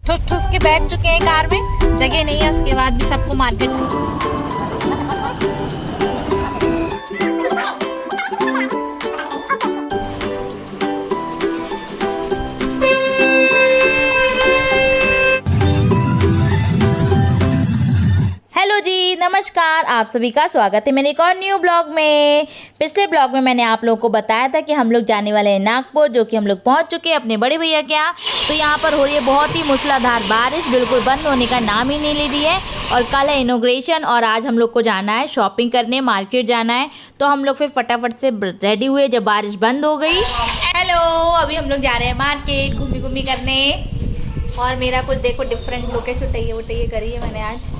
ठुस ठुस के बैठ चुके हैं कार में, जगह नहीं है, उसके बाद भी सबको मार्केट। हेलो जी, नमस्कार, आप सभी का स्वागत है मेरे एक और न्यू ब्लॉग में। पिछले ब्लॉग में मैंने आप लोगों को बताया था कि हम लोग जाने वाले हैं नागपुर, जो कि हम लोग पहुंच चुके हैं अपने बड़े भैया के यहाँ। तो यहाँ पर हो रही है बहुत ही मूसलाधार बारिश, बिल्कुल बंद होने का नाम ही नहीं ले रही है। और कल है इनॉग्रेशन और आज हम लोग को जाना है शॉपिंग करने, मार्केट जाना है। तो हम लोग फिर फटाफट से रेडी हुए जब बारिश बंद हो गई। हेलो, अभी हम लोग जा रहे हैं मार्केट घूमी करने। और मेरा कुछ देखो डिफरेंट लुक है, चुटैया वुटैया करी है मैंने आज।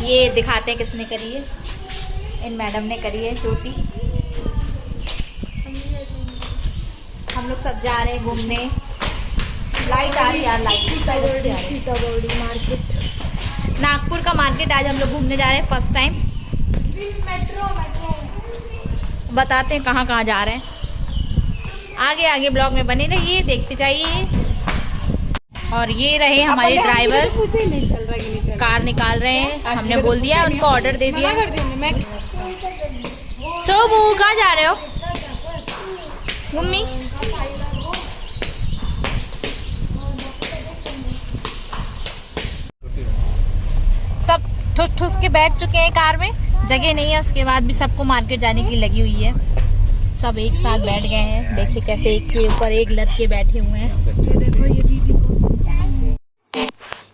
ये दिखाते हैं किसने करी है, इन मैडम ने करी है चोटी। हम लोग सब जा रहे हैं घूमने। लाइट आ रही है यार, सीताबर्डी मार्केट, नागपुर का मार्केट आज हम लोग घूमने जा रहे हैं फर्स्ट टाइम। मेट्रो बताते हैं कहाँ कहाँ जा रहे हैं। आगे आगे ब्लॉग में बने रहिए, देखते जाइए। और ये रहे हमारे ड्राइवर, कार निकाल रहे हैं। हमने बोल दिया, उनको ऑर्डर दे दिया। सोबू कहाँ जा रहे हो? गुम्मी सब ठुस ठुस के बैठ चुके हैं कार में, जगह नहीं है, उसके बाद भी सबको मार्केट जाने की लगी हुई है। सब एक साथ बैठ गए हैं, देखिए कैसे एक के ऊपर एक लद के बैठे हुए हैं। देखो ये दीदी को,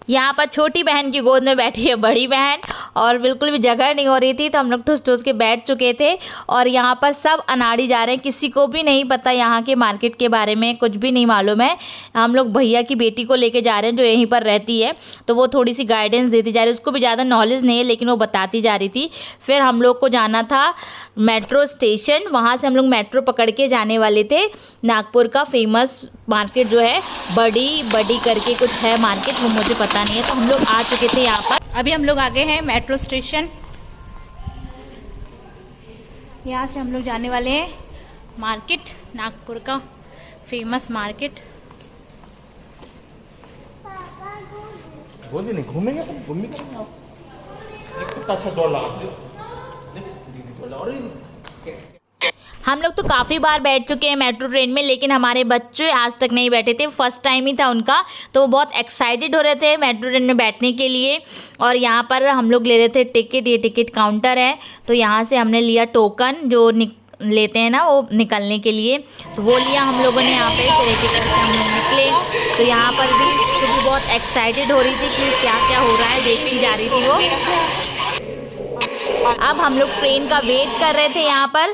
यहाँ पर छोटी बहन की गोद में बैठी है बड़ी बहन, और बिल्कुल भी जगह नहीं हो रही थी, तो हम लोग ठुस ठुस के बैठ चुके थे। और यहाँ पर सब अनाड़ी जा रहे हैं, किसी को भी नहीं पता यहाँ के मार्केट के बारे में, कुछ भी नहीं मालूम है। हम लोग भैया की बेटी को लेके जा रहे हैं जो यहीं पर रहती है, तो वो थोड़ी सी गाइडेंस देती जा रही है। उसको भी ज़्यादा नॉलेज नहीं है, लेकिन वो बताती जा रही थी। फिर हम लोग को जाना था मेट्रो स्टेशन, वहाँ से हम लोग मेट्रो पकड़ के जाने वाले थे नागपुर का फेमस मार्केट जो है बड़ी करके कुछ है मार्केट, वो मुझे पता नहीं है। तो हम लोग आ चुके थे यहाँ पर, अभी हम लोग आ गए हैं मेट्रो स्टेशन। यहाँ से हम लोग जाने वाले हैं मार्केट, नागपुर का फेमस मार्केट। नहीं घूमेंगे तो घूमेंगे कितना अच्छा दौड़ लगा। हम लोग तो काफ़ी बार बैठ चुके हैं मेट्रो ट्रेन में, लेकिन हमारे बच्चे आज तक नहीं बैठे थे, फर्स्ट टाइम ही था उनका। तो वो बहुत एक्साइटेड हो रहे थे मेट्रो ट्रेन में बैठने के लिए। और यहाँ पर हम लोग ले रहे थे टिकट, ये टिकट काउंटर है। तो यहाँ से हमने लिया टोकन जो लेते हैं ना वो निकलने के लिए, तो वो लिया हम लोगों ने यहाँ पे। फिर एक करके हम लोग निकले। तो यहाँ पर भी क्योंकि बहुत एक्साइटेड हो रही थी कि क्या क्या हो रहा है, देखती जा रही थी वो। अब हम लोग ट्रेन का वेट कर रहे थे यहाँ पर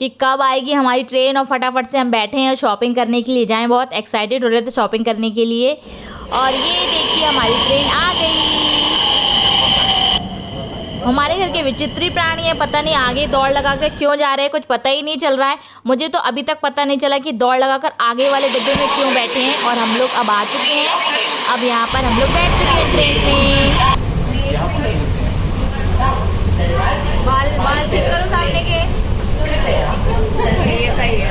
कि कब आएगी हमारी ट्रेन, और फटाफट से हम बैठे हैं शॉपिंग करने के लिए जाएं। बहुत एक्साइटेड हो रहे थे शॉपिंग करने के लिए। और ये देखिए हमारी ट्रेन आ गई। हमारे घर के विचित्र प्राणी है, पता नहीं आगे दौड़ लगाकर क्यों जा रहे हैं, कुछ पता ही नहीं चल रहा है। मुझे तो अभी तक पता नहीं चला कि दौड़ लगाकर आगे वाले डिब्बे में क्यों बैठे हैं। और हम लोग अब आ चुके हैं, अब यहाँ पर हम लोग बैठ चुके हैं ट्रेन में। बाल ठीक करो सामने के, ये सही है।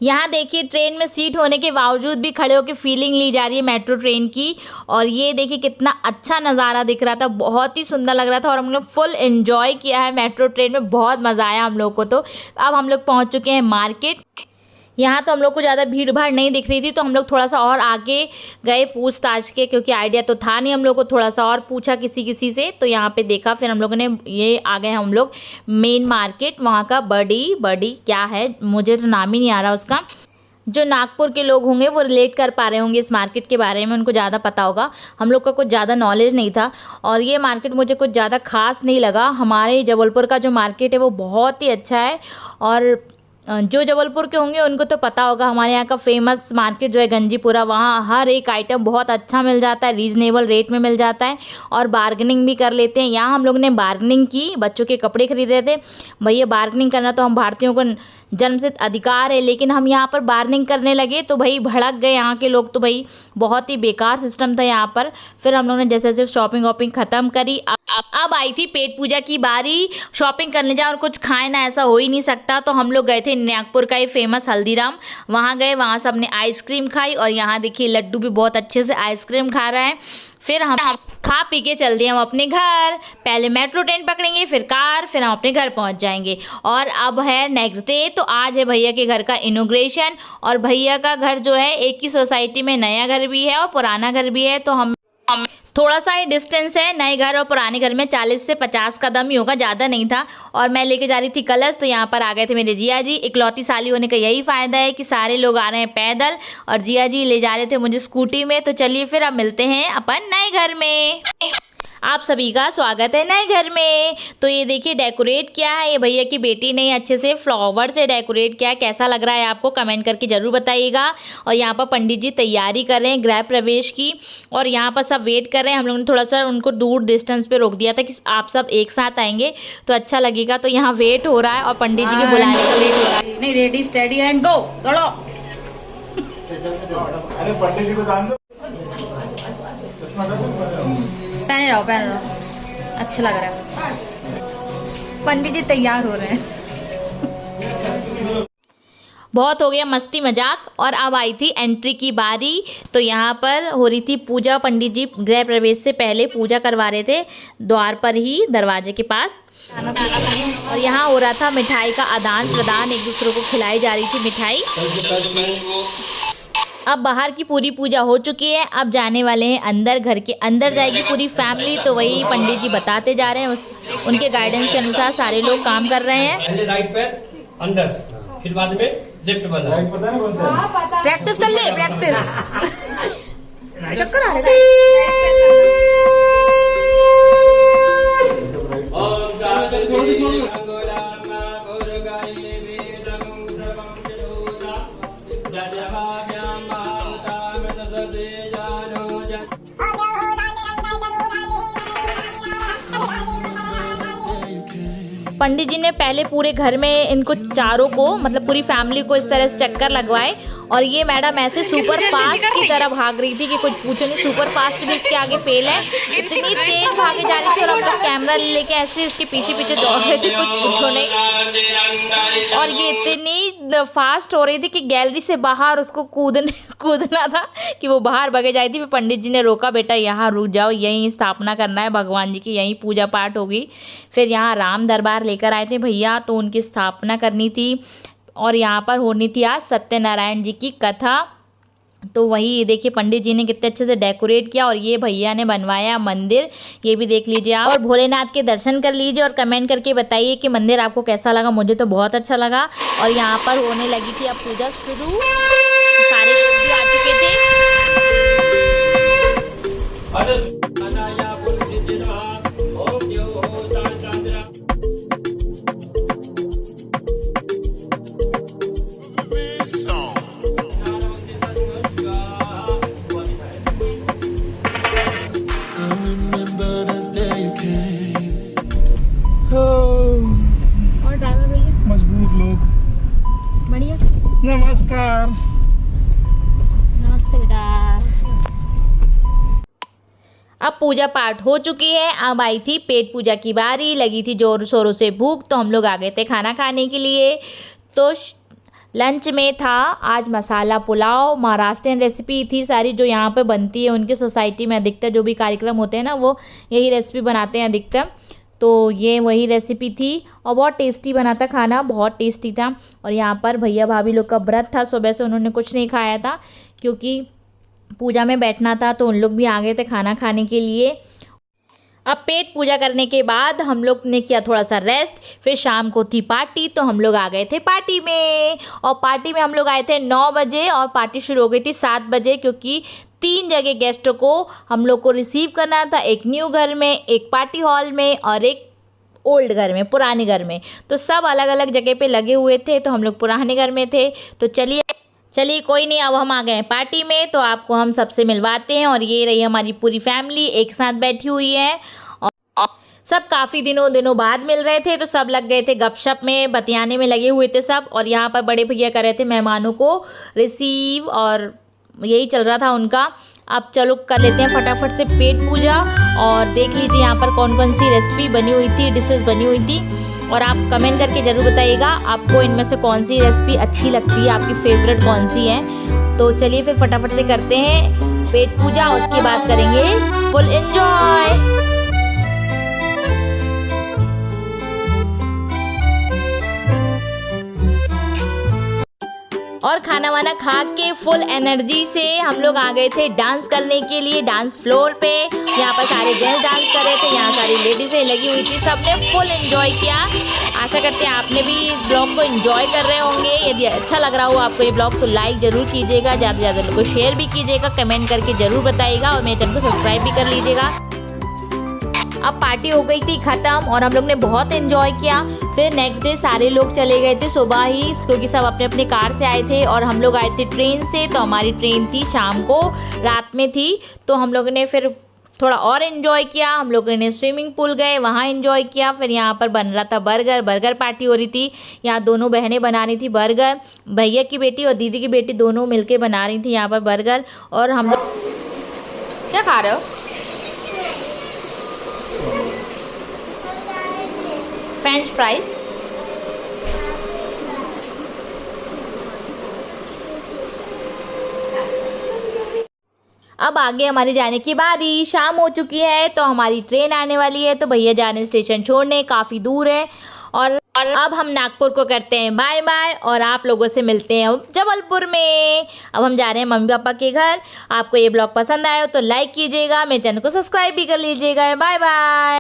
यहाँ देखिए ट्रेन में सीट होने के बावजूद भी खड़े होकर फीलिंग ली जा रही है मेट्रो ट्रेन की। और ये देखिए कितना अच्छा नज़ारा दिख रहा था, बहुत ही सुंदर लग रहा था। और हम लोग फुल एंजॉय किया है मेट्रो ट्रेन में, बहुत मज़ा आया हम लोग को। तो अब हम लोग पहुँच चुके हैं मार्केट। यहाँ तो हम लोग को ज़्यादा भीड़ भाड़ नहीं दिख रही थी, तो हम लोग थोड़ा सा और आगे गए पूछताछ के, क्योंकि आइडिया तो था नहीं हम लोग को। थोड़ा सा और पूछा किसी से, तो यहाँ पे देखा। फिर हम लोगों ने ये आ गए हम लोग मेन मार्केट, वहाँ का बड़ी क्या है मुझे तो नाम ही नहीं आ रहा उसका। जो नागपुर के लोग होंगे वो रिलेट कर पा रहे होंगे इस मार्केट के बारे में, उनको ज़्यादा पता होगा। हम लोग का कुछ ज़्यादा नॉलेज नहीं था, और ये मार्केट मुझे कुछ ज़्यादा खास नहीं लगा। हमारे जबलपुर का जो मार्केट है वो बहुत ही अच्छा है। और जो जबलपुर के होंगे उनको तो पता होगा, हमारे यहाँ का फेमस मार्केट जो है गंजीपुरा, वहाँ हर एक आइटम बहुत अच्छा मिल जाता है, रीज़नेबल रेट में मिल जाता है। और बार्गेनिंग भी कर लेते हैं। यहाँ हम लोग ने बार्गेनिंग की, बच्चों के कपड़े खरीद रहे थे। भैया बार्गेनिंग करना तो हम भारतीयों को जन्मसिद्ध अधिकार है, लेकिन हम यहाँ पर बार्गेनिंग करने लगे तो भाई भड़क गए यहाँ के लोग। तो भाई बहुत ही बेकार सिस्टम था यहाँ पर। फिर हम लोग ने जैसे जैसे शॉपिंग वॉपिंग ख़त्म करी, अब आई थी पेट पूजा की बारी। शॉपिंग करने जाओ और कुछ खाए ना, ऐसा हो ही नहीं सकता। तो हम लोग गए थे नागपुर का ये फेमस हल्दीराम, वहाँ गए, वहाँ से हमने आइसक्रीम खाई। और यहाँ देखिए लड्डू भी बहुत अच्छे से आइसक्रीम खा रहा है। फिर हम खा पी के चल दिए हम अपने घर। पहले मेट्रो ट्रेन पकड़ेंगे, फिर कार, फिर हम अपने घर पहुंच जाएंगे। और अब है नेक्स्ट डे, तो आज है भैया के घर का इनॉग्रेशन। और भैया का घर जो है एक ही सोसाइटी में नया घर भी है और पुराना घर भी है। तो हम थोड़ा सा ही डिस्टेंस है नए घर और पुराने घर में, 40 से 50 कदम ही होगा, ज़्यादा नहीं था। और मैं लेके जा रही थी कलश, तो यहाँ पर आ गए थे मेरे जिया जी। इकलौती साली होने का यही फ़ायदा है कि सारे लोग आ रहे हैं पैदल और जिया जी ले जा रहे थे मुझे स्कूटी में। तो चलिए फिर अब मिलते हैं अपन नए घर में। आप सभी का स्वागत है नए घर में। तो ये देखिए डेकोरेट किया है, ये भैया की बेटी ने अच्छे से फ्लावर से डेकोरेट किया है। कैसा लग रहा है आपको कमेंट करके ज़रूर बताइएगा। और यहाँ पर पंडित जी तैयारी कर रहे हैं गृह प्रवेश की, और यहाँ पर सब वेट कर रहे हैं। हम लोगों ने थोड़ा सा उनको दूर डिस्टेंस पे रोक दिया था कि आप सब एक साथ आएंगे तो अच्छा लगेगा। तो यहाँ वेट हो रहा है और पंडित जी के बुलाने का वेट हो रहा है। नहीं, रेडी स्टेडी एंड गो, दौड़ो। अरे पंडित जी को जान दो। पहने रहो, अच्छा लग रहा है। पंडित जी तैयार हो रहे हैं। बहुत हो गया मस्ती मजाक, और अब आई थी एंट्री की बारी। तो यहाँ पर हो रही थी पूजा। पंडित जी गृह प्रवेश से पहले पूजा करवा रहे थे द्वार पर ही, दरवाजे के पास। और यहाँ हो रहा था मिठाई का आदान प्रदान, एक दूसरे को खिलाई जा रही थी मिठाई। अब बाहर की पूरी पूजा हो चुकी है, अब जाने वाले हैं अंदर। घर के अंदर जाएगी पूरी फैमिली। तो वही पंडित जी बताते जा रहे हैं, उनके गाइडेंस के अनुसार सारे लोग काम कर रहे हैं। पहले राइट पैर अंदर, फिर बाद में लेफ्ट वाला। राइट पता नहीं कौन सा है? प्रैक्टिस कर ले, प्रैक्टिस। चक्कर आ रहा पंडित जी ने पहले पूरे घर में इनको चारों को, मतलब पूरी फैमिली को इस तरह से चक्कर लगवाए। और ये मैडम ऐसे सुपर फास्ट की तरह भाग रही थी कि कुछ पूछो नहीं। सुपर फास्ट भी इसके आगे फेल है, इतनी तेज भागे जा रही थी। और हम लोग कैमरा लेके ऐसे इसके पीछे पीछे दौड़ रहे थे, कुछ पूछो नहीं। और ये इतनी फास्ट हो रही थी कि गैलरी से बाहर उसको कूदना था कि वो बाहर भागे जाती थी। फिर पंडित जी ने रोका, बेटा यहाँ रुक जाओ, यहीं स्थापना करना है भगवान जी की, यहीं पूजा पाठ होगी। फिर यहाँ राम दरबार लेकर आए थे भैया, तो उनकी स्थापना करनी थी। और यहाँ पर होनी थी आज सत्यनारायण जी की कथा। तो वही देखिए पंडित जी ने कितने अच्छे से डेकोरेट किया। और ये भैया ने बनवाया मंदिर, ये भी देख लीजिए आप। और भोलेनाथ के दर्शन कर लीजिए और कमेंट करके बताइए कि मंदिर आपको कैसा लगा। मुझे तो बहुत अच्छा लगा। और यहाँ पर होने लगी थी अब पूजा शुरू, सारे लोग भी आ चुके थे। और ड्राइवर भैया मजबूर लोग। बढ़िया। नमस्कार। नमस्ते बेटा। अब पूजा पाठ हो चुकी है, अब आई थी पेट पूजा की बारी। लगी थी जोर शोरों से भूख, तो हम लोग आ गए थे खाना खाने के लिए। तो लंच में था आज मसाला पुलाव, महाराष्ट्रियन रेसिपी थी सारी जो यहाँ पे बनती है उनकी सोसाइटी में। अधिकतर जो भी कार्यक्रम होते हैं ना, वो यही रेसिपी बनाते हैं अधिकतर। तो ये वही रेसिपी थी और बहुत टेस्टी बना था खाना, बहुत टेस्टी था। और यहाँ पर भैया भाभी लोग का व्रत था, सुबह से उन्होंने कुछ नहीं खाया था क्योंकि पूजा में बैठना था। तो उन लोग भी आ गए थे खाना खाने के लिए। अब पेट पूजा करने के बाद हम लोग ने किया थोड़ा सा रेस्ट। फिर शाम को थी पार्टी, तो हम लोग आ गए थे पार्टी में। और पार्टी में हम लोग आए थे 9 बजे और पार्टी शुरू हो गई थी 7 बजे, क्योंकि 3 जगह गेस्टों को हम लोग को रिसीव करना था। एक न्यू घर में, एक पार्टी हॉल में और एक ओल्ड घर में, पुराने घर में। तो सब अलग अलग जगह पे लगे हुए थे, तो हम लोग पुराने घर में थे। तो चलिए कोई नहीं, अब हम आ गए हैं पार्टी में, तो आपको हम सबसे मिलवाते हैं। और ये रही हमारी पूरी फैमिली एक साथ बैठी हुई है। और सब काफ़ी दिनों बाद मिल रहे थे, तो सब लग गए थे गपशप में, बतियाने में लगे हुए थे सब। और यहाँ पर बड़े भैया कर रहे थे मेहमानों को रिसीव, और यही चल रहा था उनका। अब चलो कर लेते हैं फटाफट से पेट पूजा। और देख लीजिए यहाँ पर कौन कौन सी रेसिपी बनी हुई थी, डिशेस बनी हुई थी। और आप कमेंट करके ज़रूर बताइएगा आपको इनमें से कौन सी रेसिपी अच्छी लगती है, आपकी फेवरेट कौन सी है। तो चलिए फिर फटाफट से करते हैं पेट पूजा, उसके बाद करेंगे फुल एंजॉय। और खाना वाना खा के फुल एनर्जी से हम लोग आ गए थे डांस करने के लिए डांस फ्लोर पे। यहाँ पर सारे जेंट्स डांस कर रहे थे, यहाँ सारी लेडीज़ें लगी हुई थी, सबने फुल एंजॉय किया। आशा करते हैं आपने भी इस ब्लॉग को एंजॉय कर रहे होंगे। यदि अच्छा लग रहा हो आपको ये ब्लॉग तो लाइक ज़रूर कीजिएगा, ज़्यादा से ज़्यादा लोगों को शेयर भी कीजिएगा, कमेंट करके ज़रूर बताइएगा और मेरे चैनल को सब्सक्राइब भी कर लीजिएगा। अब पार्टी हो गई थी ख़त्म और हम लोग ने बहुत एंजॉय किया। फिर नेक्स्ट डे सारे लोग चले गए थे सुबह ही, क्योंकि सब अपने अपने कार से आए थे और हम लोग आए थे ट्रेन से। तो हमारी ट्रेन थी शाम को, रात में थी। तो हम लोगों ने फिर थोड़ा और एंजॉय किया। हम लोगों ने स्विमिंग पूल गए, वहाँ एंजॉय किया। फिर यहाँ पर बन रहा था बर्गर पार्टी हो रही थी। यहाँ दोनों बहनें बना रही थी बर्गर, भैया की बेटी और दीदी की बेटी दोनों मिलके बना रही थी यहाँ पर बर्गर। और हम लोग क्या खा रहे हो? French fries. अब आगे हमारी जाने की बारी, शाम हो चुकी है तो हमारी ट्रेन आने वाली है। तो भैया जाने स्टेशन छोड़ने, काफ़ी दूर है। और अब हम नागपुर को करते हैं बाय बाय और आप लोगों से मिलते हैं जबलपुर में। अब हम जा रहे हैं मम्मी पापा के घर। आपको ये ब्लॉग पसंद आया हो तो लाइक कीजिएगा, मेरे चैनल को सब्सक्राइब भी कर लीजिएगा। Bye bye.